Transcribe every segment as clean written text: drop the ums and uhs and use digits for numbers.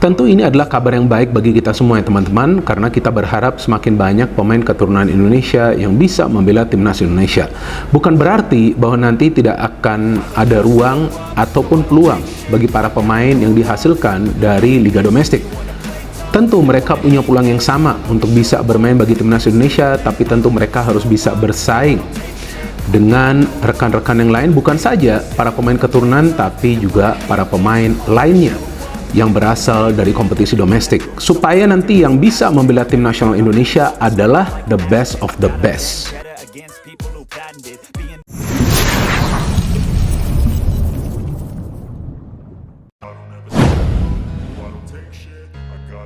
Tentu ini adalah kabar yang baik bagi kita semua ya teman-teman, karena kita berharap semakin banyak pemain keturunan Indonesia yang bisa membela timnas Indonesia. Bukan berarti bahwa nanti tidak akan ada ruang ataupun peluang bagi para pemain yang dihasilkan dari liga domestik. Tentu mereka punya peluang yang sama untuk bisa bermain bagi timnas Indonesia, tapi tentu mereka harus bisa bersaing dengan rekan-rekan yang lain, bukan saja para pemain keturunan tapi juga para pemain lainnya yang berasal dari kompetisi domestik, supaya nanti yang bisa membela tim nasional Indonesia adalah the best of the best.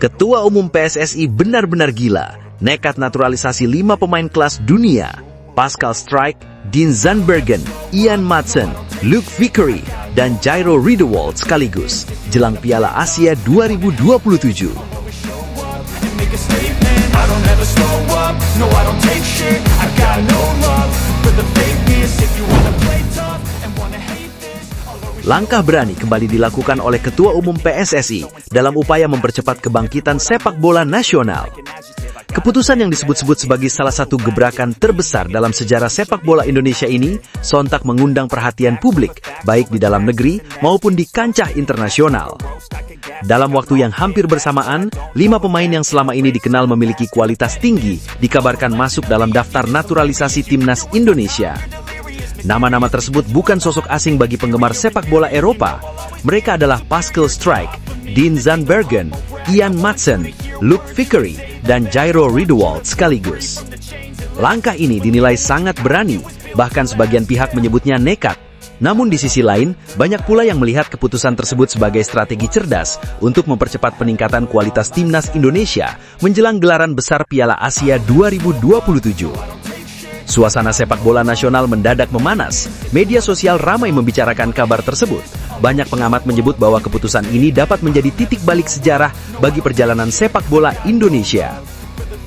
Ketua Umum PSSI benar-benar gila, nekat naturalisasi 5 pemain kelas dunia, Pascal Struijk, Dean Zandbergen, Ian Maatsen, Luke Vickery, dan Jairo Riedewald sekaligus jelang Piala Asia 2027. Langkah berani kembali dilakukan oleh Ketua Umum PSSI dalam upaya mempercepat kebangkitan sepak bola nasional. Keputusan yang disebut-sebut sebagai salah satu gebrakan terbesar dalam sejarah sepak bola Indonesia ini sontak mengundang perhatian publik, baik di dalam negeri maupun di kancah internasional. Dalam waktu yang hampir bersamaan, 5 pemain yang selama ini dikenal memiliki kualitas tinggi dikabarkan masuk dalam daftar naturalisasi timnas Indonesia. Nama-nama tersebut bukan sosok asing bagi penggemar sepak bola Eropa. Mereka adalah Pascal Struijk, Dean Zandbergen, Ian Maatsen, Luke Vickery, dan Jairo Riedewald sekaligus. Langkah ini dinilai sangat berani, bahkan sebagian pihak menyebutnya nekat. Namun di sisi lain, banyak pula yang melihat keputusan tersebut sebagai strategi cerdas untuk mempercepat peningkatan kualitas timnas Indonesia menjelang gelaran besar Piala Asia 2027. Suasana sepak bola nasional mendadak memanas. Media sosial ramai membicarakan kabar tersebut. Banyak pengamat menyebut bahwa keputusan ini dapat menjadi titik balik sejarah bagi perjalanan sepak bola Indonesia.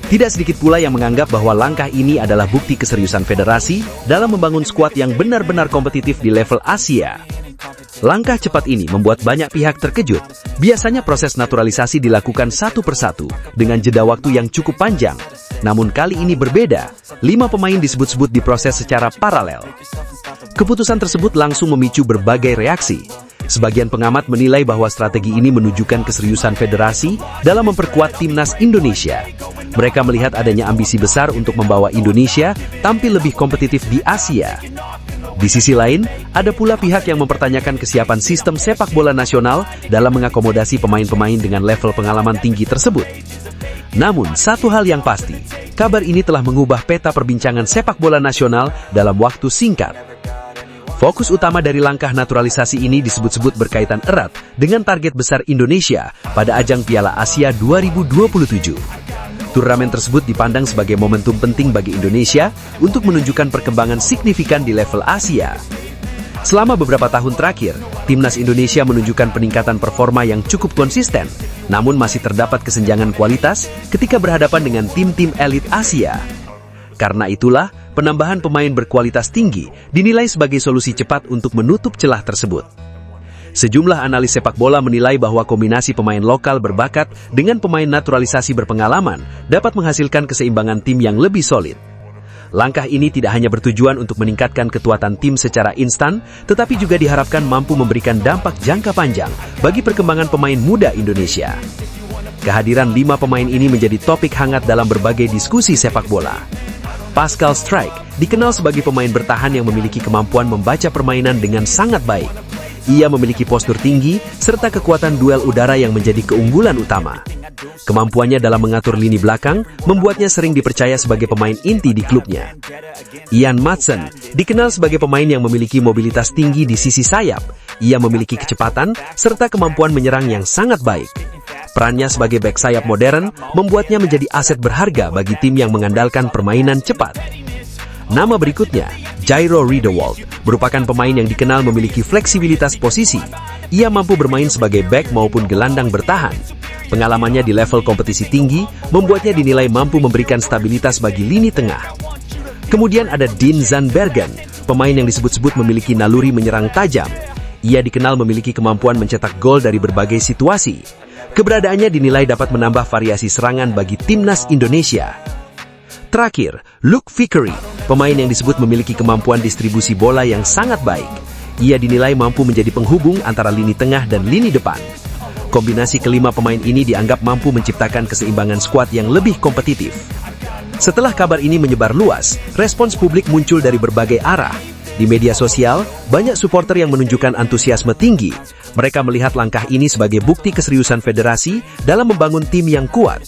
Tidak sedikit pula yang menganggap bahwa langkah ini adalah bukti keseriusan federasi dalam membangun skuad yang benar-benar kompetitif di level Asia. Langkah cepat ini membuat banyak pihak terkejut. Biasanya proses naturalisasi dilakukan satu persatu dengan jeda waktu yang cukup panjang. Namun kali ini berbeda, 5 pemain disebut-sebut diproses secara paralel. Keputusan tersebut langsung memicu berbagai reaksi. Sebagian pengamat menilai bahwa strategi ini menunjukkan keseriusan federasi dalam memperkuat timnas Indonesia. Mereka melihat adanya ambisi besar untuk membawa Indonesia tampil lebih kompetitif di Asia. Di sisi lain, ada pula pihak yang mempertanyakan kesiapan sistem sepak bola nasional dalam mengakomodasi pemain-pemain dengan level pengalaman tinggi tersebut. Namun, satu hal yang pasti, kabar ini telah mengubah peta perbincangan sepak bola nasional dalam waktu singkat. Fokus utama dari langkah naturalisasi ini disebut-sebut berkaitan erat dengan target besar Indonesia pada ajang Piala Asia 2027. Turnamen tersebut dipandang sebagai momentum penting bagi Indonesia untuk menunjukkan perkembangan signifikan di level Asia. Selama beberapa tahun terakhir, timnas Indonesia menunjukkan peningkatan performa yang cukup konsisten, namun masih terdapat kesenjangan kualitas ketika berhadapan dengan tim-tim elit Asia. Karena itulah, penambahan pemain berkualitas tinggi dinilai sebagai solusi cepat untuk menutup celah tersebut. Sejumlah analis sepak bola menilai bahwa kombinasi pemain lokal berbakat dengan pemain naturalisasi berpengalaman dapat menghasilkan keseimbangan tim yang lebih solid. Langkah ini tidak hanya bertujuan untuk meningkatkan kekuatan tim secara instan, tetapi juga diharapkan mampu memberikan dampak jangka panjang bagi perkembangan pemain muda Indonesia. Kehadiran 5 pemain ini menjadi topik hangat dalam berbagai diskusi sepak bola. Pascal Struijk dikenal sebagai pemain bertahan yang memiliki kemampuan membaca permainan dengan sangat baik. Ia memiliki postur tinggi serta kekuatan duel udara yang menjadi keunggulan utama. Kemampuannya dalam mengatur lini belakang membuatnya sering dipercaya sebagai pemain inti di klubnya. Ian Maatsen dikenal sebagai pemain yang memiliki mobilitas tinggi di sisi sayap. Ia memiliki kecepatan serta kemampuan menyerang yang sangat baik. Perannya sebagai bek sayap modern membuatnya menjadi aset berharga bagi tim yang mengandalkan permainan cepat. Nama berikutnya, Jairo Riedewald, merupakan pemain yang dikenal memiliki fleksibilitas posisi. Ia mampu bermain sebagai bek maupun gelandang bertahan. Pengalamannya di level kompetisi tinggi membuatnya dinilai mampu memberikan stabilitas bagi lini tengah. Kemudian ada Dean Zandbergen, pemain yang disebut-sebut memiliki naluri menyerang tajam. Ia dikenal memiliki kemampuan mencetak gol dari berbagai situasi. Keberadaannya dinilai dapat menambah variasi serangan bagi timnas Indonesia. Terakhir, Luke Vickery, pemain yang disebut memiliki kemampuan distribusi bola yang sangat baik. Ia dinilai mampu menjadi penghubung antara lini tengah dan lini depan. Kombinasi kelima pemain ini dianggap mampu menciptakan keseimbangan skuad yang lebih kompetitif. Setelah kabar ini menyebar luas, respons publik muncul dari berbagai arah. Di media sosial, banyak supporter yang menunjukkan antusiasme tinggi. Mereka melihat langkah ini sebagai bukti keseriusan federasi dalam membangun tim yang kuat.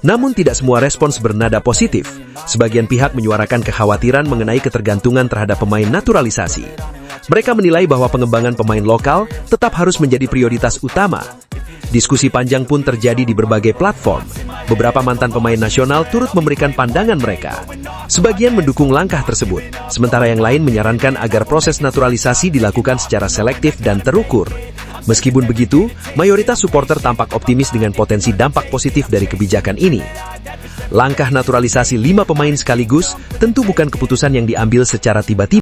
Namun tidak semua respons bernada positif. Sebagian pihak menyuarakan kekhawatiran mengenai ketergantungan terhadap pemain naturalisasi. Mereka menilai bahwa pengembangan pemain lokal tetap harus menjadi prioritas utama. Diskusi panjang pun terjadi di berbagai platform. Beberapa mantan pemain nasional turut memberikan pandangan mereka. Sebagian mendukung langkah tersebut, sementara yang lain menyarankan agar proses naturalisasi dilakukan secara selektif dan terukur. Meskipun begitu, mayoritas supporter tampak optimis dengan potensi dampak positif dari kebijakan ini. Langkah naturalisasi 5 pemain sekaligus tentu bukan keputusan yang diambil secara tiba-tiba.